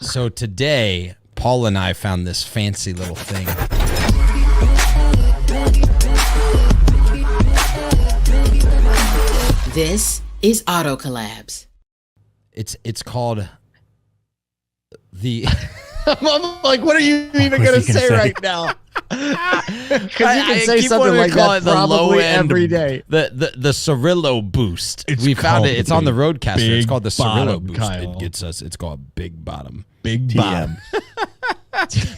So today, Paul and I found this fancy little thing. This is Auto Collabs. It's called the... I'm like, what are you even going to say right now? Because you can say something like that probably every day. The Cirillo Boost. We found it. It's on the Roadcaster. It's called the Cirillo Boost. Kyle. It gets us. It's called Big Bottom. Big Bottom.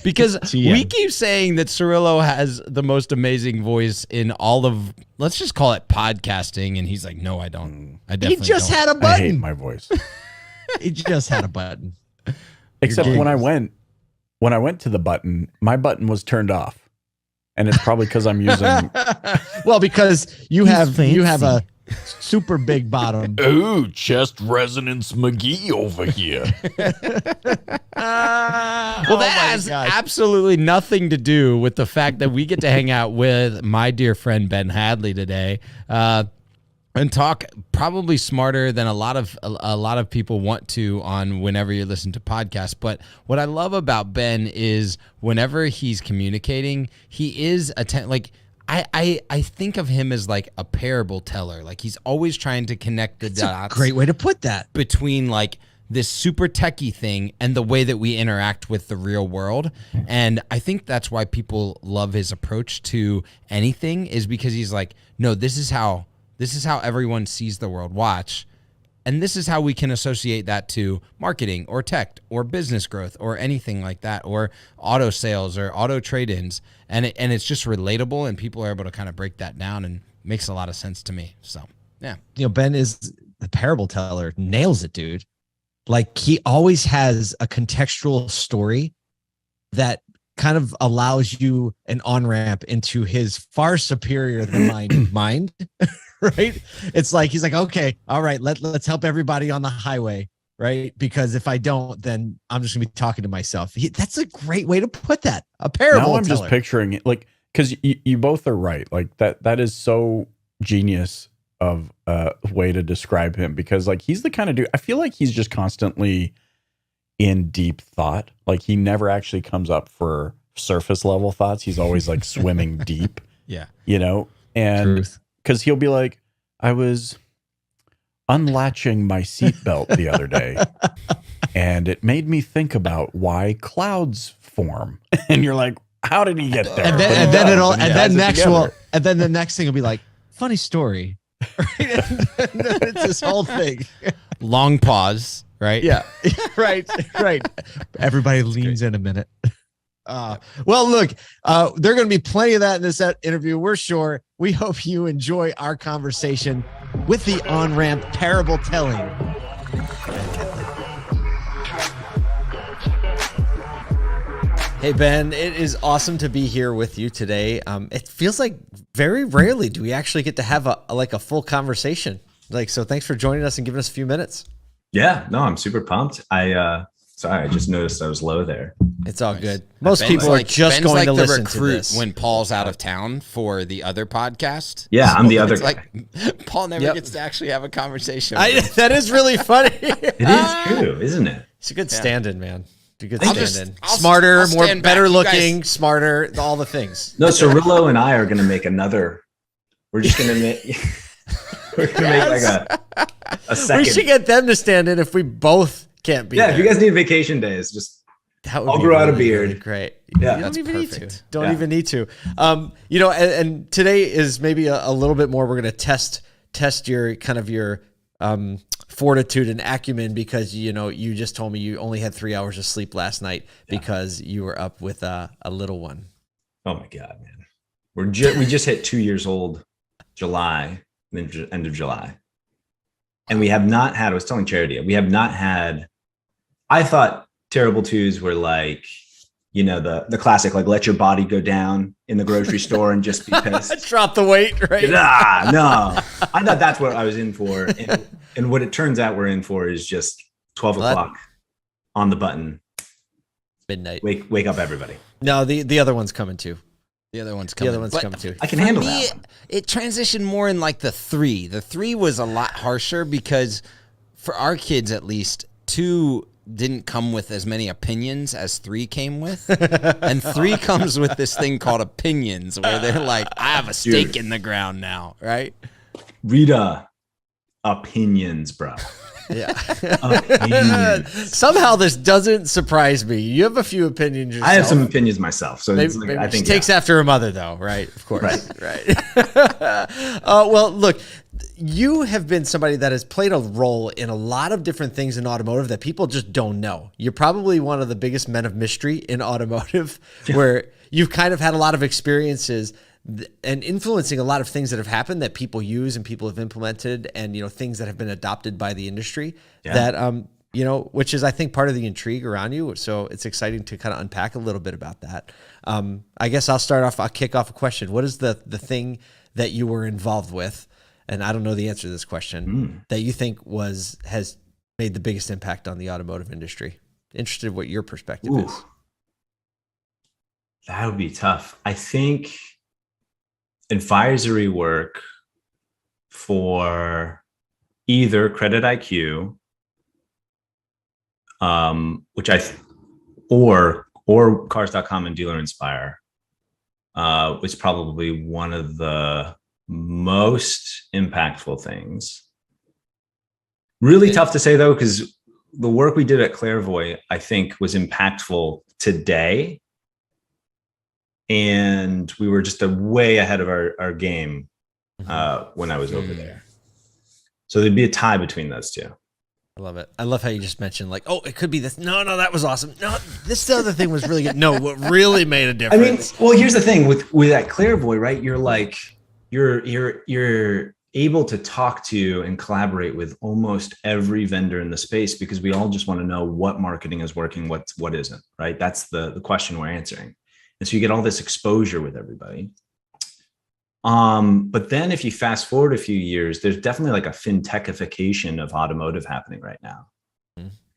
Because we keep saying that Cirillo has the most amazing voice in all of, let's just call it podcasting, and he's like, no, I don't. I definitely He just don't. had a I button. hate my voice. He just had a button. Except when I went to the button, my button was turned off. And it's probably because I'm using Well, because you have a super big bottom. ooh, chest resonance McGee over here. Well, that has absolutely nothing to do with the fact that we get to hang out with my dear friend Ben Hadley today, and talk probably smarter than a lot of people want to on whenever you listen to podcasts. But what I love about Ben is whenever he's communicating, he is I think of him as like a parable teller. Like he's always trying to connect the dots. Great way to put that. Between like this super techie thing and the way that we interact with the real world. And I think that's why people love his approach to anything, is because he's like, no, this is how everyone sees the world. Watch. And this is how we can associate that to marketing or tech or business growth or anything like that, or auto sales or auto trade-ins. And it's just relatable, and people are able to kind of break that down, and makes a lot of sense to me. So, yeah. You know, Ben is the parable teller. Nails it, dude. Like, he always has a contextual story that kind of allows you an on-ramp into his far superior than mind. Right? It's like, he's like, okay, all right, let's help everybody on the highway, right? Because if I don't, then I'm just gonna be talking to myself. That's a great way to put that. A parable Now I'm teller. just picturing it, like, because you both are right. Like that is so genius of a way to describe him, because like he's the kind of dude, I feel like he's just constantly in deep thought. Like he never actually comes up for surface level thoughts. He's always like swimming deep. Yeah. You know? And Truth. because he'll be like, I was unlatching my seatbelt the other day, and it made me think about why clouds form. And you're like, how did he get there? And then the next thing will be like, funny story. Right? And then it's this whole thing. Long pause, right? Yeah. Right. Everybody leans in a minute. Well, look, there are going to be plenty of that in this interview, we're sure. We hope you enjoy our conversation with the on-ramp parable telling. Hey, Ben, it is awesome to be here with you today. It feels like very rarely do we actually get to have a full conversation. So thanks for joining us and giving us a few minutes. Yeah, no, I'm super pumped. Sorry, I just noticed I was low there. It's all good. Most people are just Ben's going like to the listen to recruit this when Paul's out of town for the other podcast. Yeah, I'm the other It's guy. like Paul never gets to actually have a conversation. That is really funny. It is true, isn't it? It's a good stand-in, man. It's a good I'll stand-in. just- Smarter, I'll more stand better back. You looking, guys- smarter, all the things. No, Cirillo and I are going to make another. We're just going to make. We're going to make like a second. We should get them to stand in if we both can't be Yeah, there. if you guys need vacation days, just That would I'll be grow out a really, beard. really great. Yeah. You don't even need to. perfect. Don't Yeah. even need to. And today is maybe a little bit more. We're going to test your kind of your fortitude and acumen, because you just told me you only had 3 hours of sleep last night because you were up with a little one. oh my god, man, we just hit 2 years old, July, end of July, and we have not had. I was telling Charity, we have not had. I thought terrible twos were like, the classic, like let your body go down in the grocery store and just be pissed. Drop the weight, right? No, I thought that's what I was in for, and what it turns out we're in for is just 12 o'clock on the button. Midnight. Wake up, everybody. No, the other one's coming too. The other one's The coming. other one's But coming too. I can for handle me, that one. it transitioned more in like the 3. The 3 was a lot harsher because for our kids, at least, 2 didn't come with as many opinions as 3 came with. And 3 comes with this thing called opinions, where they're like, I have a stake in the ground now, right? Rita, opinions, bro. Yeah. Opinions. Somehow this doesn't surprise me. You have a few opinions yourself. I have some opinions myself, so it's Maybe I think she takes after her mother, though, right? Of course, right. Well, look, you have been somebody that has played a role in a lot of different things in automotive that people just don't know. You're probably one of the biggest men of mystery in automotive, where you've kind of had a lot of experiences and influencing a lot of things that have happened that people use and people have implemented, and things that have been adopted by the industry that which is, I think, part of the intrigue around you. So it's exciting to kind of unpack a little bit about that. I guess I'll kick off a question. What is the thing that you were involved with, and I don't know the answer to this question, that you think has made the biggest impact on the automotive industry? Interested what your perspective is. That would be tough. I think advisory work for either CreditIQ, or Cars.com and Dealer Inspire, was probably one of the most impactful things. Really tough to say, though, because the work we did at Clarivoy, I think, was impactful today. And we were just way ahead of our game when I was over there. So there'd be a tie between those two. I love it. I love how you just mentioned, like, oh, it could be this. No, that was awesome. No, this other thing was really good. No, what really made a difference. I mean, well, here's the thing with that Clarivoy, right? You're like, you're able to talk to and collaborate with almost every vendor in the space, because we all just want to know what marketing is working, what isn't, right? That's the question we're answering. And so you get all this exposure with everybody. But then if you fast forward a few years, there's definitely like a fintechnification of automotive happening right now.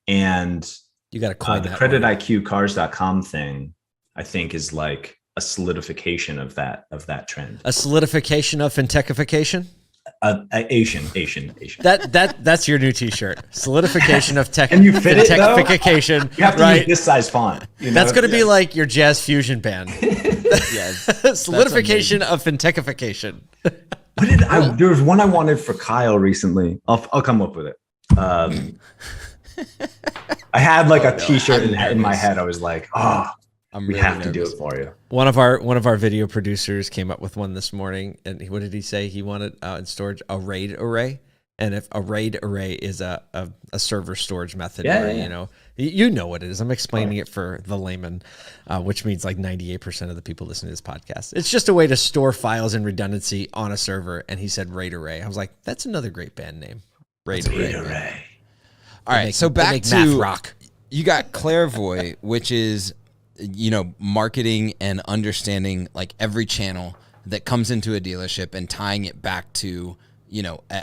And you got to coin the that CreditIQ Cars.com thing, I think, is like a solidification of that trend. A solidification of fintechification? Asian. That's your new T-shirt. Solidification of tech. And you fit it, though? Fintechification. You have to use this size font. That's going to be like your jazz fusion band. Yes. Solidification of fintechification. There was one I wanted for Kyle recently. I'll come up with it. I had like a T-shirt in my head. I was like, we have to do it for you. One of our video producers came up with one this morning, and what did he say? He wanted in storage a RAID array, and if a RAID array is a server storage method, you know what it is. I'm explaining it for the layman, which means like 98% of the people listening to this podcast. It's just a way to store files and redundancy on a server. And he said RAID array. I was like, that's another great band name, RAID array. All right, so back to math rock. You got Clarivoy, which is marketing and understanding like every channel that comes into a dealership and tying it back to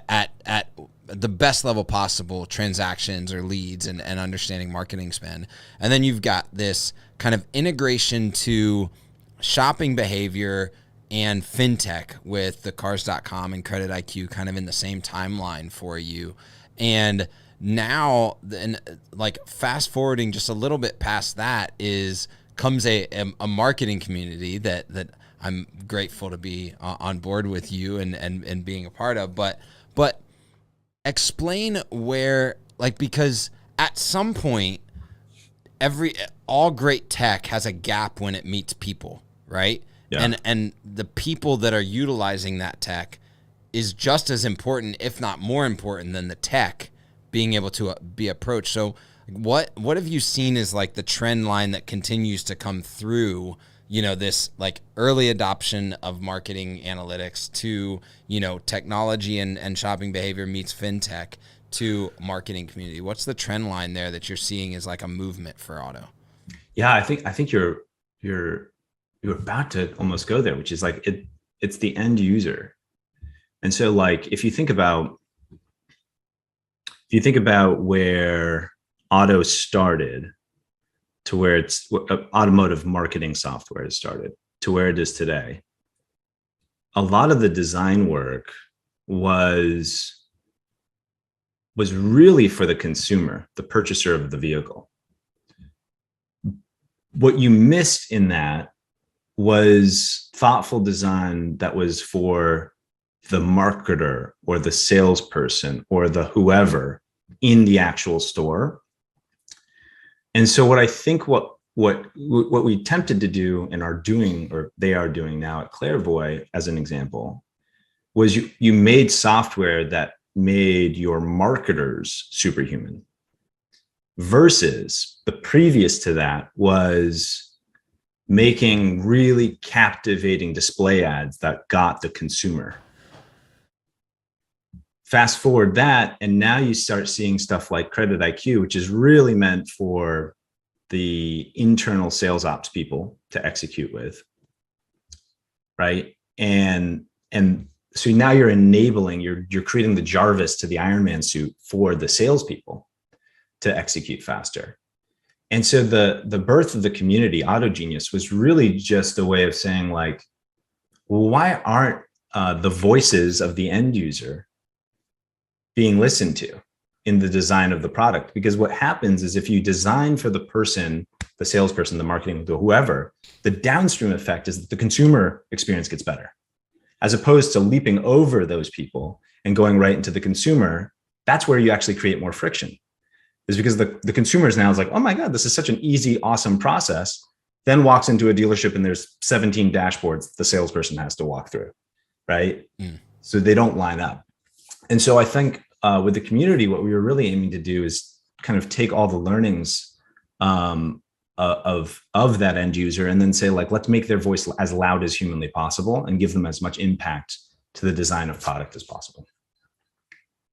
at the best level possible transactions or leads and understanding marketing spend. And then you've got this kind of integration to shopping behavior and fintech with the Cars.com and CreditIQ kind of in the same timeline for you. And now, like fast forwarding just a little bit past that comes a marketing community that I'm grateful to be on board with you and being a part of. But explain where, like, because at some point, all great tech has a gap when it meets people, right? Yeah. And the people that are utilizing that tech is just as important, if not more important, than the tech being able to be approached. So what have you seen as like the trend line that continues to come through, this like early adoption of marketing analytics to, technology and shopping behavior meets fintech to marketing community? What's the trend line there that you're seeing as like a movement for auto? Yeah, I think you're about to almost go there, which is like it's the end user. And so like if you think about where auto started to where it's automotive marketing software has started to where it is today, a lot of the design work was was really for the consumer, the purchaser of the vehicle. What you missed in that was thoughtful design that was for the marketer or the salesperson or the whoever in the actual store. And so what I think what we attempted to do and are doing, or they are doing now at Clarivoy, as an example, was you made software that made your marketers superhuman, versus the previous to that was making really captivating display ads that got the consumer. Fast forward that, and now you start seeing stuff like CreditIQ, which is really meant for the internal sales ops people to execute with, right? And so now you're enabling, you're creating the Jarvis to the Iron Man suit for the salespeople to execute faster. And so the birth of the community, Autogenius, was really just a way of saying, like, well, why aren't the voices of the end user being listened to in the design of the product? Because what happens is if you design for the person, the salesperson, the marketing, whoever, the downstream effect is that the consumer experience gets better. As opposed to leaping over those people and going right into the consumer, that's where you actually create more friction. Is because the consumers now is like, oh my God, this is such an easy, awesome process. Then walks into a dealership and there's 17 dashboards the salesperson has to walk through, right? So they don't line up. And so I think with the community, what we were really aiming to do is kind of take all the learnings of that end user and then say, like, let's make their voice as loud as humanly possible and give them as much impact to the design of product as possible.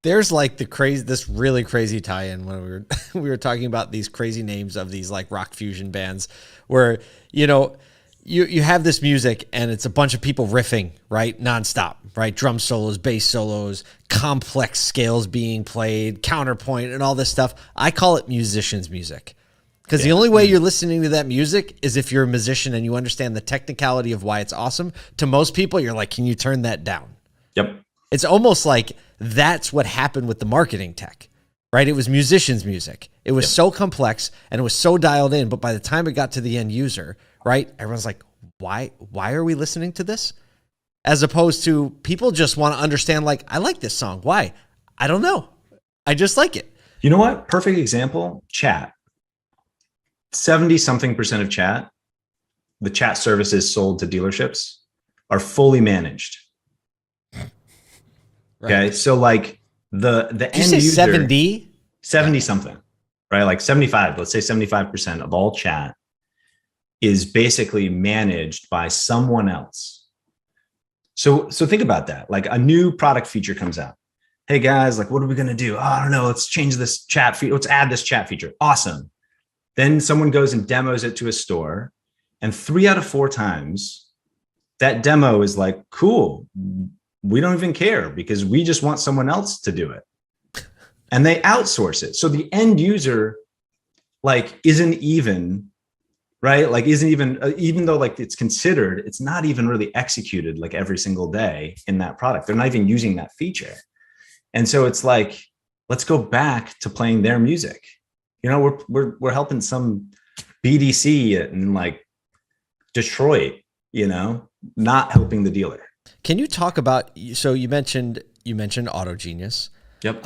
There's like this really crazy tie-in when we were talking about these crazy names of these like rock fusion bands where, you have this music and it's a bunch of people riffing, right? Nonstop, right? Drum solos, bass solos, complex scales being played, counterpoint and all this stuff. I call it musician's music. Because the only way you're listening to that music is if you're a musician and you understand the technicality of why it's awesome. To most people, you're like, can you turn that down? Yep. It's almost like that's what happened with the marketing tech, right? It was musicians' music. It was so complex and it was so dialed in. But by the time it got to the end user, right, everyone's like, why are we listening to this? As opposed to people just want to understand, like, I like this song. Why? I don't know. I just like it. You know what? Perfect example, chat. 70-something% of chat, the chat services sold to dealerships, are fully managed. Right. Okay, so like the Did end you say user, 70? something, right? Like 75, let's say 75% of all chat is basically managed by someone else. So think about that. Like a new product feature comes out. Hey guys, like, what are we going to do? Oh, I don't know. Let's change this chat feature. Let's add this chat feature. Awesome. Then someone goes and demos it to a store, and 3 out of 4 times that demo is like, cool. We don't even care because we just want someone else to do it. And they outsource it. So the end user, like, isn't even, right? Like, isn't even, even though like it's considered, it's not even really executed like every single day in that product. They're not even using that feature. And so it's like, let's go back to playing their music. We're helping some BDC in like Detroit, not helping the dealer. Can you talk about, so you mentioned Autogenius. Yep.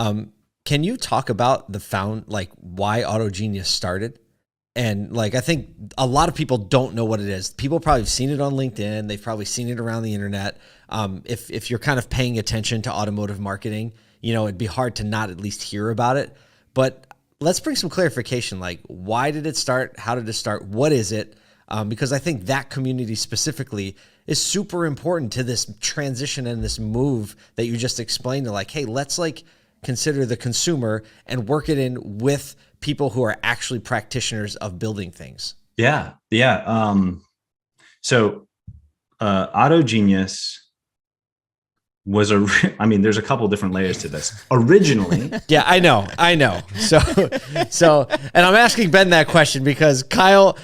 Can you talk about why Autogenius started? And like, I think a lot of people don't know what it is. People probably have seen it on LinkedIn. They've probably seen it around the internet. If you're kind of paying attention to automotive marketing, it'd be hard to not at least hear about it. But let's bring some clarification. Like, why did it start? How did it start? What is it? Because I think that community specifically is super important to this transition and this move that you just explained to, like, hey, let's like consider the consumer and work it in with people who are actually practitioners of building things. Yeah. So Autogenius I mean, there's a couple different layers to this. Originally, Yeah, I know. So, and I'm asking Ben that question because Kyle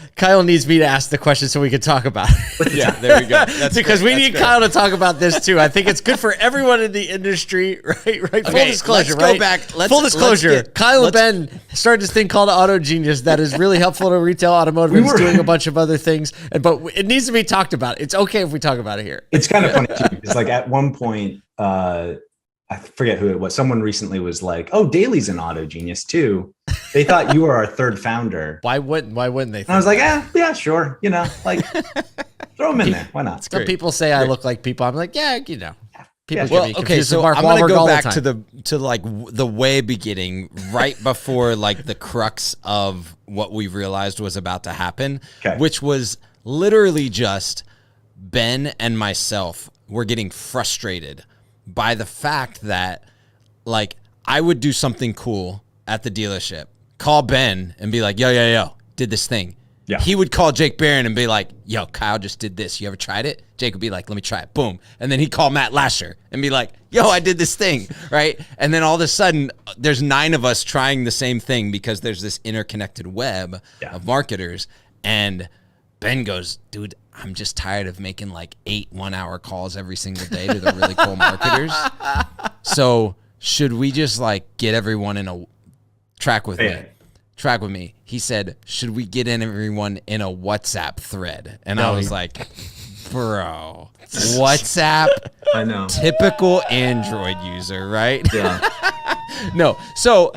needs me to ask the question so we can talk about it. Yeah, there we go. That's because great. we need Kyle to talk about this too. I think it's good for everyone in the industry, right? Full Okay, disclosure, let's go right? back. Full disclosure. Kyle and Ben started this thing called Autogenius that is really helpful to retail automotive. It's doing a bunch of other things, but it needs to be talked about. It's okay if we talk about it here. it's kind of funny too, because like at one point, I forget who it was. Someone recently was like, "Oh, Daly's an Autogenius too." They thought you were our third founder. Why wouldn't they? And I was like, yeah, sure. You know, like throw them in there. Why not? Some people say I look like people. I'm like, yeah, you know. People Yeah. can be Okay, confused so with Mark I'm gonna Wahlberg go all the back time. to like the way beginning, right before like the crux of what we realized was about to happen, Okay. which was literally just Ben and myself were getting frustrated by the fact that like I would do something cool at the dealership, call Ben and be like, yo, did this thing. Yeah. He would call Jake Barron and be like, yo, Kyle just did this. You ever tried it? Jake would be like, let me try it. Boom. And then he'd call Matt Lasher and be like, yo, I did this thing. Right. And then all of a sudden, there's 9 of us trying the same thing because there's this interconnected web of marketers. And Ben goes, dude, I'm just tired of making like 8 1-hour calls every single day to the really cool marketers. So should we just like get everyone in a track with me? Track with me. He said, should we get in everyone in a WhatsApp thread? And I was like, bro, WhatsApp, I know. typical Android user, right? Yeah. No. So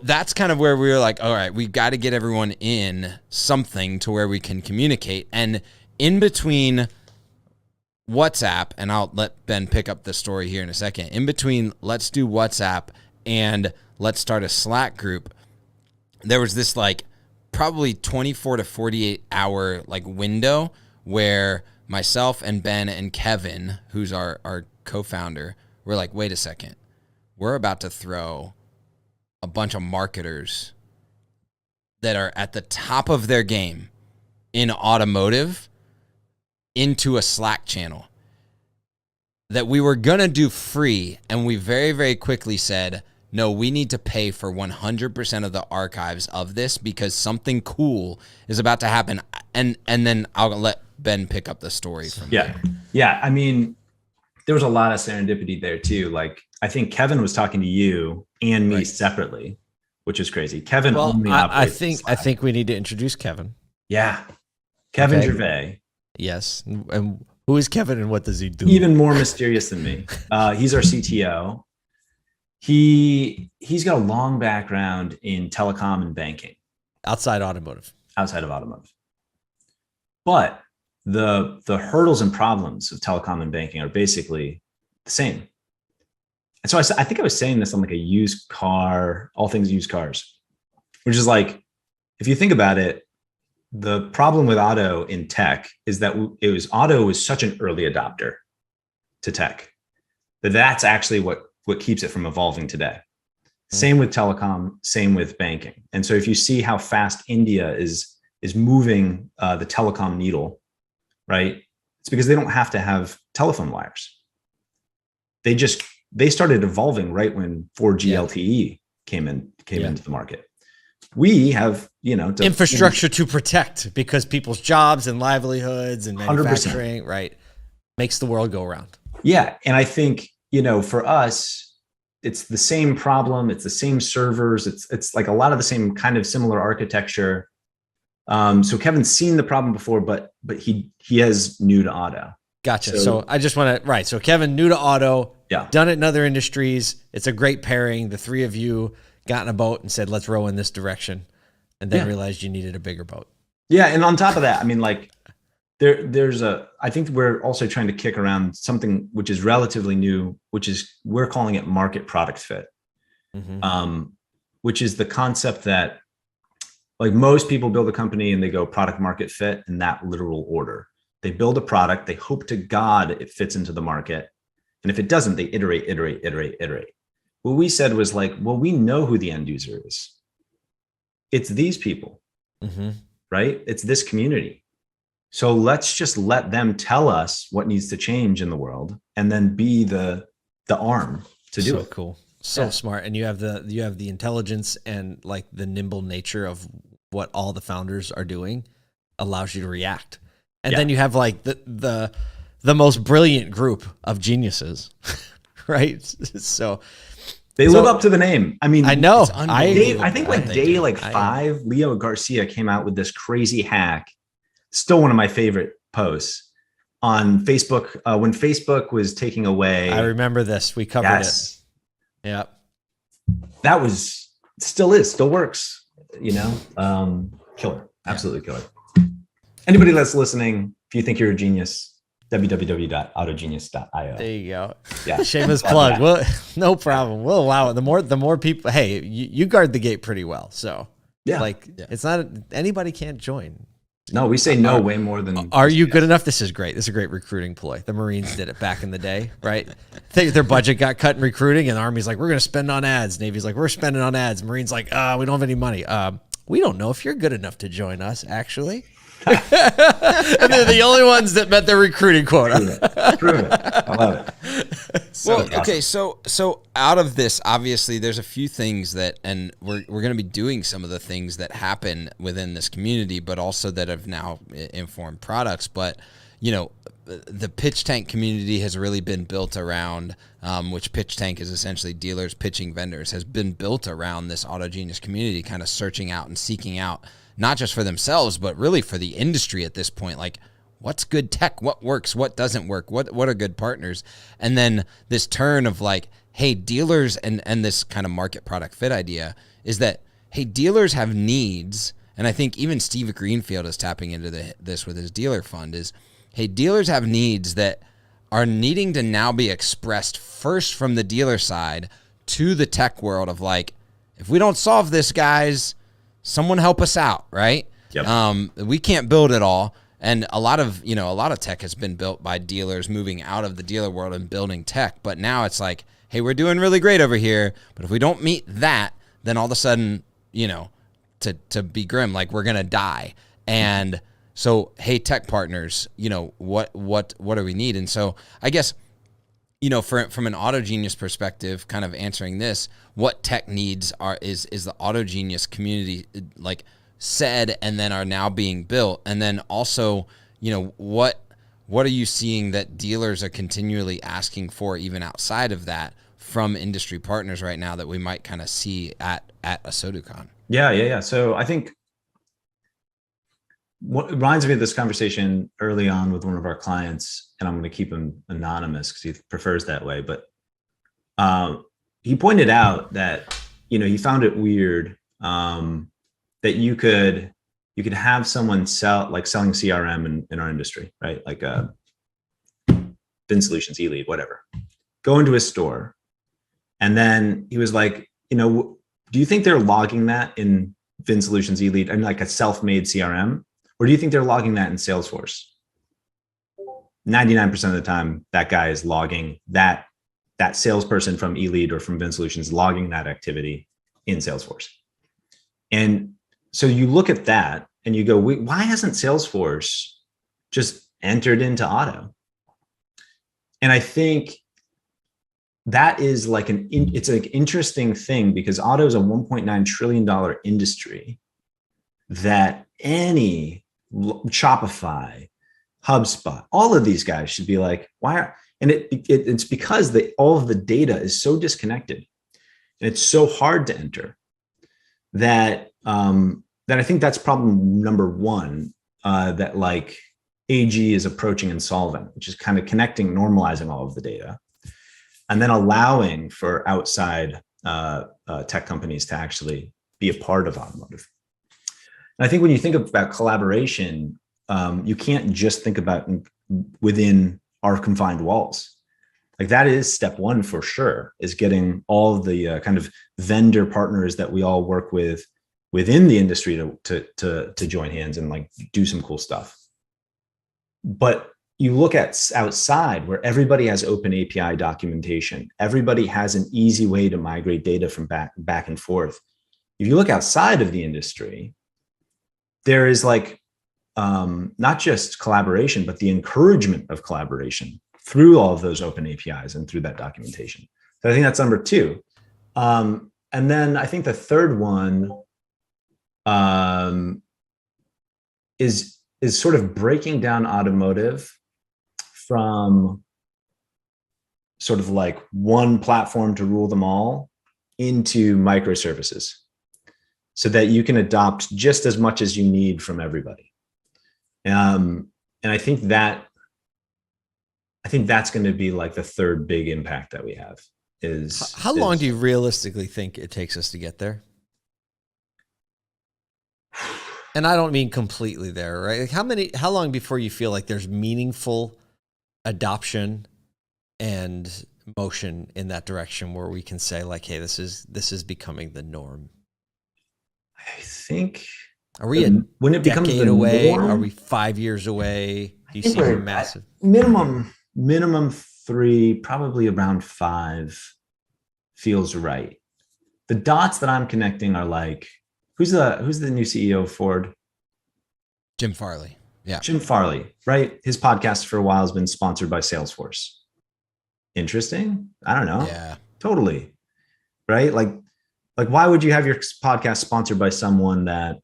that's kind of where we were like, all right, we've got to get everyone in something to where we can communicate. And in between WhatsApp, and I'll let Ben pick up the story here in a second. In between, let's do WhatsApp and let's start a Slack group. There was this like probably 24 to 48 hour like window where myself and Ben and Kevin, who's our co-founder, were like, wait a second, we're about to throw a bunch of marketers that are at the top of their game in automotive into a Slack channel that we were going to do free. And we very, very quickly said, no, we need to pay for 100% of the archives of this because something cool is about to happen. And then I'll let Ben pick up the story from there. Yeah. I mean, there was a lot of serendipity there too. Like, I think Kevin was talking to you and me separately, which is crazy. Kevin only I operates think we need to introduce Kevin. Yeah. Kevin Okay. Gervais. Yes. And who is Kevin and what does he do? Even more mysterious than me. He's our CTO. He's got a long background in telecom and banking Outside automotive. outside of automotive. But the hurdles and problems of telecom and banking are basically the same. And so I think I was saying this on like a used car, all things used cars, which is like, if you think about it, the problem with auto in tech is that auto was such an early adopter to tech that's actually what keeps it from evolving today. Same with telecom, same with banking. And so if you see how fast India is moving the telecom needle, right? It's because they don't have to have telephone wires. They started evolving right when 4G LTE came into the market. We have, Infrastructure to protect because people's jobs and livelihoods and 100%. manufacturing, right, makes the world go around. Yeah. And I think, for us, it's the same problem. It's the same servers. It's like a lot of the same kind of similar architecture. So Kevin's seen the problem before, but he has new to auto. Gotcha. So I just want to, so Kevin, new to auto, done it in other industries. It's a great pairing. The three of you got in a boat and said, let's row in this direction, and then realized you needed a bigger boat. Yeah. And on top of that, I mean, like I think we're also trying to kick around something which is relatively new, which is we're calling it market product fit, which is the concept that like most people build a company and they go product market fit in that literal order. They build a product, they hope to God it fits into the market. And if it doesn't, they iterate. What we said was like, well, we know who the end user is. It's these people, right? It's this community. So let's just let them tell us what needs to change in the world and then be the the arm to do So it. cool. So Yeah. smart. And you have the intelligence and like the nimble nature of what all the founders are doing allows you to react. And then you have like the most brilliant group of geniuses, right? So They live up to the name. I mean, I know. I think like They day do. like 5, Leo Garcia came out with this crazy hack. Still one of my favorite posts on Facebook when Facebook was taking away. I remember this. We covered it. Yeah. That was still works, killer. Absolutely killer. Anybody that's listening, if you think you're a genius, www.autogenius.io. There you go. Yeah. Shameless plug. Well, no problem. We'll allow it. The more people, hey, you guard the gate pretty well. So it's not, anybody can't join. No, we say no way more than. Are you good enough? This is great. This is a great recruiting ploy. The Marines did it back in the day, right? Their budget got cut in recruiting, and the Army's like, we're going to spend on ads. Navy's like, we're spending on ads. Marines like, we don't have any money. We don't know if you're good enough to join us, actually. And they're the only ones that met their recruiting quota. Prove it. I love it. Okay, so out of this, obviously, there's a few things that, and we're going to be doing some of the things that happen within this community, but also that have now informed products. But the pitch tank community has really been built around, which pitch tank is essentially dealers pitching vendors, has been built around this Autogenius community, kind of searching out and seeking out, not just for themselves, but really for the industry at this point. Like, what's good tech? What works? What doesn't work? What are good partners? And then this turn of like, hey, dealers, and this kind of market product fit idea is that, hey, dealers have needs. And I think even Steve Greenfield is tapping into this with his dealer fund is, hey, dealers have needs that are needing to now be expressed first from the dealer side to the tech world of like, if we don't solve this, guys, someone help us out, right? Yep. We can't build it all. And a lot of tech has been built by dealers moving out of the dealer world and building tech. But now it's like, hey, we're doing really great over here, but if we don't meet that, then all of a sudden, to be grim, like we're going to die. And so, hey, tech partners, what do we need? And so I guess, from an Autogenius perspective, kind of answering this, what tech needs is the Autogenius community like said and then are now being built? And then also, what are you seeing that dealers are continually asking for even outside of that from industry partners right now that we might kind of see at a SoduCon? Yeah. So I think what reminds me of this conversation early on with one of our clients, and I'm going to keep him anonymous because he prefers that way. But he pointed out that, he found it weird that you could have someone selling CRM in our industry, right? Like Bin Solutions, eLead, whatever. Go into a store. And then he was like, do you think they're logging that in Bin Solutions, eLead, and like a self-made CRM? Or do you think they're logging that in Salesforce? 99% of the time, that guy is logging that salesperson from eLead or from Bin Solutions logging that activity in Salesforce. And so you look at that and you go, why hasn't Salesforce just entered into auto? And I think that is like it's an interesting thing because auto is a $1.9 trillion industry that any Shopify, HubSpot, all of these guys should be like, why? And it's because all of the data is so disconnected and it's so hard to enter that I think that's problem number one that like AG is approaching and solving, which is kind of connecting, normalizing all of the data, and then allowing for outside tech companies to actually be a part of automotive. And I think when you think about collaboration, you can't just think about within our confined walls. Like that is step one for sure, is getting all of the kind of vendor partners that we all work with within the industry to join hands and like do some cool stuff. But you look at outside where everybody has open API documentation, everybody has an easy way to migrate data from back and forth. If you look outside of the industry, there is like not just collaboration, but the encouragement of collaboration through all of those open APIs and through that documentation. So I think that's number two. And then I think the third one is sort of breaking down automotive from sort of like one platform to rule them all into microservices so that you can adopt just as much as you need from everybody. And I think that's going to be like the third big impact that we have is. How long do you realistically think it takes us to get there? And I don't mean completely there, right? Like how long before you feel like there's meaningful adoption and motion in that direction where we can say like, hey, this is becoming the norm? I think. Are we when it becomes decade the away? norm, Are we 5 years away? Do you think see we're massive minimum 3, probably around 5 feels right. The dots that I'm connecting are like, who's the new CEO of Ford? Jim Farley. Yeah. Jim Farley, right? His podcast for a while has been sponsored by Salesforce. Interesting. I don't know. Yeah. Totally. Right? Like why would you have your podcast sponsored by someone that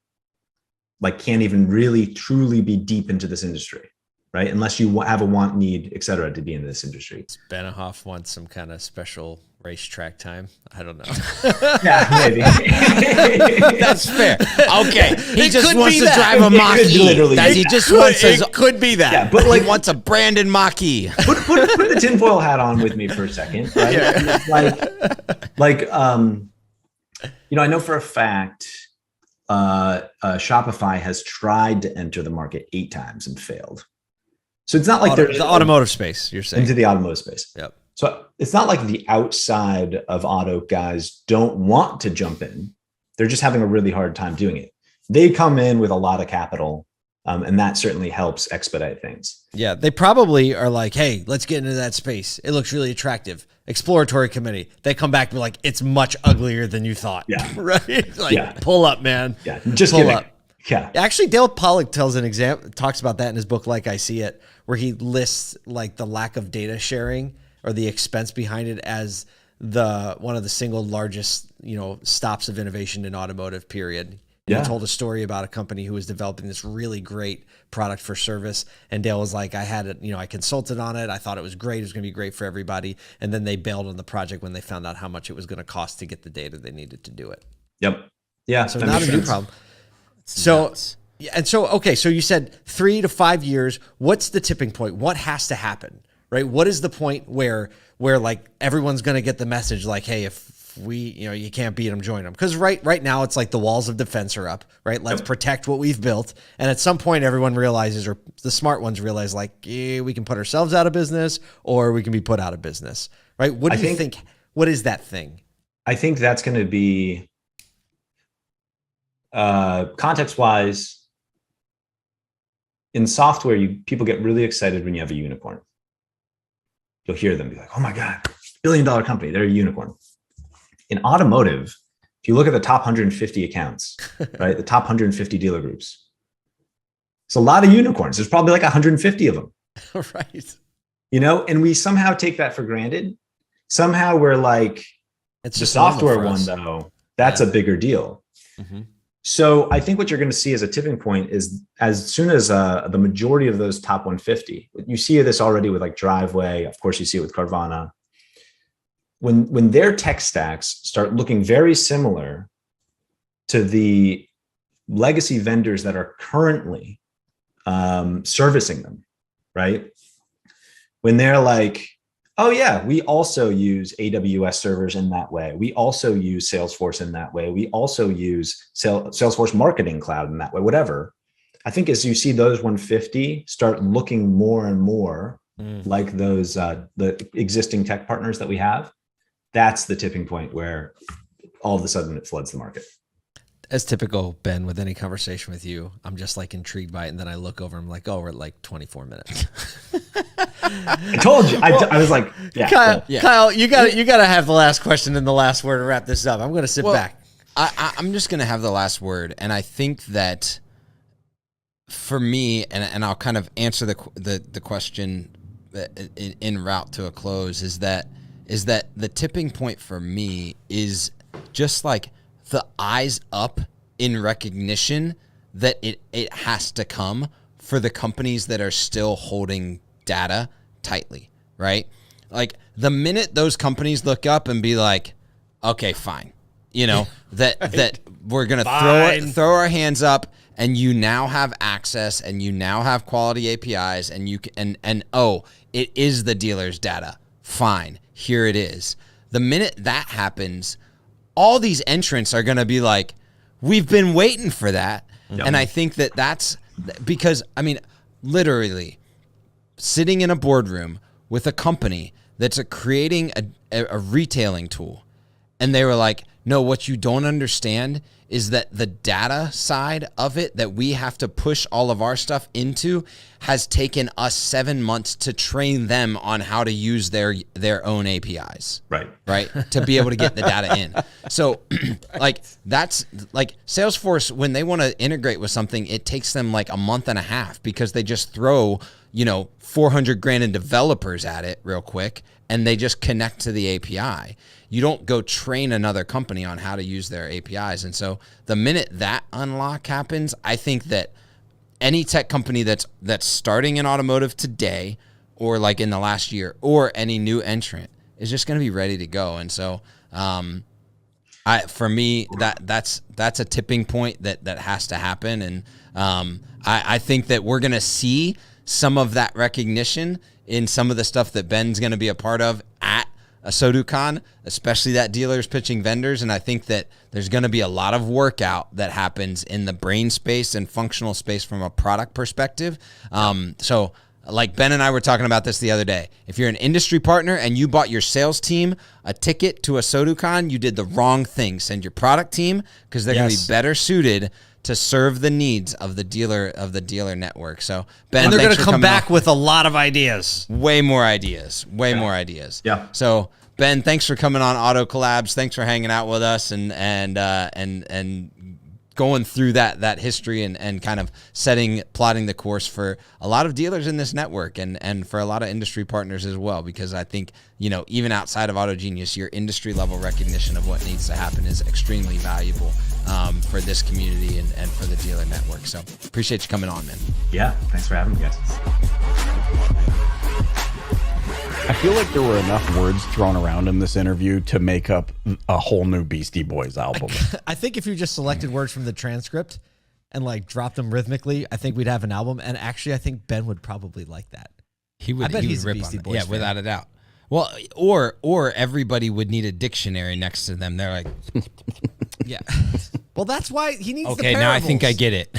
like can't even really truly be deep into this industry, right? Unless you have a want, need, et cetera, to be in this industry. Benehoff wants some kind of special racetrack time. I don't know. Yeah, maybe. That's fair. Okay. He It just could wants be to that. drive a It could Mach-E. literally be He that. just wants his, It could be that. Yeah, but he like wants a Brandon Mach-E. put the tinfoil hat on with me for a second, right? Yeah. I know for a fact Shopify has tried to enter the market 8 times and failed. So it's not like they're the automotive space, you're saying. into the automotive space. Yep. So it's not like the outside of auto guys don't want to jump in. They're just having a really hard time doing it. They come in with a lot of capital, and that certainly helps expedite things. Yeah, they probably are like, hey, let's get into that space. It looks really attractive. Exploratory committee. They come back and be like, it's much uglier than you thought. Yeah. Right? Like, Yeah. pull up, man. Yeah, just Pull kidding. up. Yeah. Actually, Dale Pollak talks about that in his book, Like I See It, where he lists like the lack of data sharing or the expense behind it as one of the single largest, stops of innovation in automotive, period. Yeah. He told a story about a company who was developing this really great product for service. And Dale was like, I had it, I consulted on it. I thought it was great. It was going to be great for everybody. And then they bailed on the project when they found out how much it was going to cost to get the data they needed to do it. Yep. Yeah. So that not a makes new sense. problem. So, yeah, and so, okay. So you said 3 to 5 years. What's the tipping point? What has to happen, right? What is the point where like everyone's going to get the message like, hey, if you can't beat them, join them. Because right now it's like the walls of defense are up, right? Let's protect what we've built. And at some point everyone realizes, or the smart ones realize like, we can put ourselves out of business or we can be put out of business, right? What do you think? What is that thing? I think that's going to be context-wise. In software, people get really excited when you have a unicorn. You'll hear them be like, oh my God, $1 billion company, they're a unicorn. In automotive, if you look at the top 150 accounts, right, the top 150 dealer groups, it's a lot of unicorns. There's probably like 150 of them. Right. And we somehow take that for granted. Somehow we're like, It's the just normal software for one, us. though, that's a bigger deal. Mm-hmm. So I think what you're going to see as a tipping point is as soon as the majority of those top 150, you see this already with like Driveway. Of course, you see it with Carvana. When their tech stacks start looking very similar to the legacy vendors that are currently servicing them, right? When they're like, oh yeah, we also use AWS servers in that way. We also use Salesforce in that way. We also use Salesforce Marketing Cloud in that way, whatever. I think as you see those 150 start looking more and more like those the existing tech partners that we have, that's the tipping point where all of a sudden it floods the market. As typical, Ben, with any conversation with you, I'm just like intrigued by it. And then I look over and I'm like, oh, we're at like 24 minutes. I told you. I was like, yeah. Kyle, you got to have the last question and the last word to wrap this up. I'm going to sit back. I'm just going to have the last word. And I think that for me, and I'll kind of answer the question in route to a close is that the tipping point for me is just like the eyes up in recognition that it has to come for the companies that are still holding data tightly, right? Like the minute those companies look up and be like, okay, fine, that we're going to throw our hands up, and you now have access, and you now have quality APIs, and you can, and it is the dealer's data. Fine, here it is. The minute that happens, all these entrants are going to be like, we've been waiting for that. Yep. And I think that's because, I mean, literally sitting in a boardroom with a company that's creating a retailing tool, and they were like, no, what you don't understand is that the data side of it that we have to push all of our stuff into has taken us 7 months to train them on how to use their own APIs. Right. To be able to get the data in. So like that's like Salesforce, when they want to integrate with something, it takes them like a month and a half because they just throw, $400,000 in developers at it real quick, and they just connect to the API. You don't go train another company on how to use their APIs. And so the minute that unlock happens, I think that any tech company that's starting in automotive today or like in the last year or any new entrant is just going to be ready to go. And so for me, that's a tipping point that has to happen. And I think that we're going to see some of that recognition in some of the stuff that Ben's going to be a part of at a SoduCon, especially that dealers pitching vendors. And I think that there's going to be a lot of workout that happens in the brain space and functional space from a product perspective. So like Ben and I were talking about this the other day. If you're an industry partner and you bought your sales team a ticket to a SoduCon, you did the wrong thing. Send your product team, because they're going to be better suited to serve the needs of the dealer network. So Ben, and they're going to come back with a lot of ideas. Way more ideas. Yeah. So Ben, thanks for coming on Auto Collabs. Thanks for hanging out with us and going through that history and kind of plotting the course for a lot of dealers in this network and for a lot of industry partners as well, because I think, even outside of Autogenius, your industry level recognition of what needs to happen is extremely valuable for this community and for the dealer network. So appreciate you coming on, man. Yeah, thanks for having me, guys. I feel like there were enough words thrown around in this interview to make up a whole new Beastie Boys album. I think if you just selected words from the transcript and like dropped them rhythmically, I think we'd have an album. And actually, I think Ben would probably like that. He would. I bet he's a rip Beastie on Boys it. Yeah, fan. without a doubt. Well, or everybody would need a dictionary next to them. They're like, yeah. Well, that's why he needs the okay, parables. now I think I get it.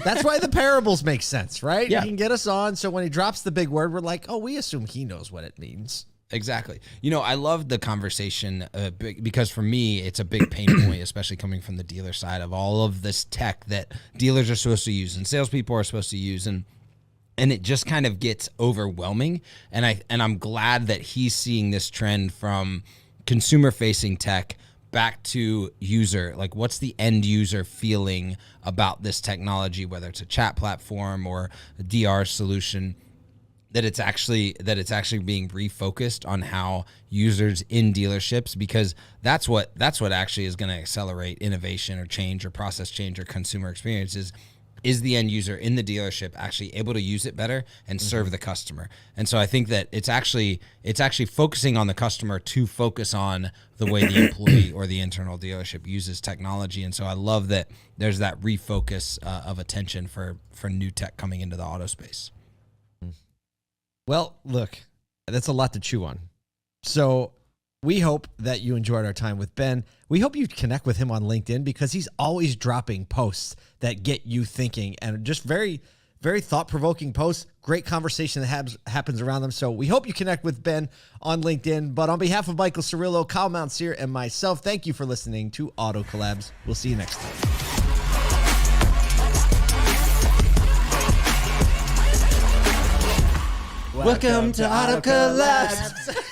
That's why the parables make sense, right? Yeah. He can get us on. So when he drops the big word, we're like, oh, we assume he knows what it means. Exactly. I love the conversation because for me, it's a big pain point, especially coming from the dealer side, of all of this tech that dealers are supposed to use and salespeople are supposed to use. And it just kind of gets overwhelming. And I'm glad that he's seeing this trend from consumer facing tech back to user. Like, what's the end user feeling about this technology, whether it's a chat platform or a DR solution, that it's actually being refocused on how users in dealerships, because that's what actually is going to accelerate innovation or change or process change or consumer experiences. Is the end user in the dealership actually able to use it better and serve the customer? And so I think that it's actually focusing on the customer to focus on the way the employee or the internal dealership uses technology. And so I love that there's that refocus of attention for new tech coming into the auto space. Well, look, that's a lot to chew on. So we hope that you enjoyed our time with Ben. We hope you connect with him on LinkedIn, because he's always dropping posts that get you thinking, and just very, very thought-provoking posts. Great conversation that happens around them. So we hope you connect with Ben on LinkedIn. But on behalf of Michael Cirillo, Kyle Mountseer, and myself, thank you for listening to Auto Collabs. We'll see you next time. Welcome to Auto Collabs.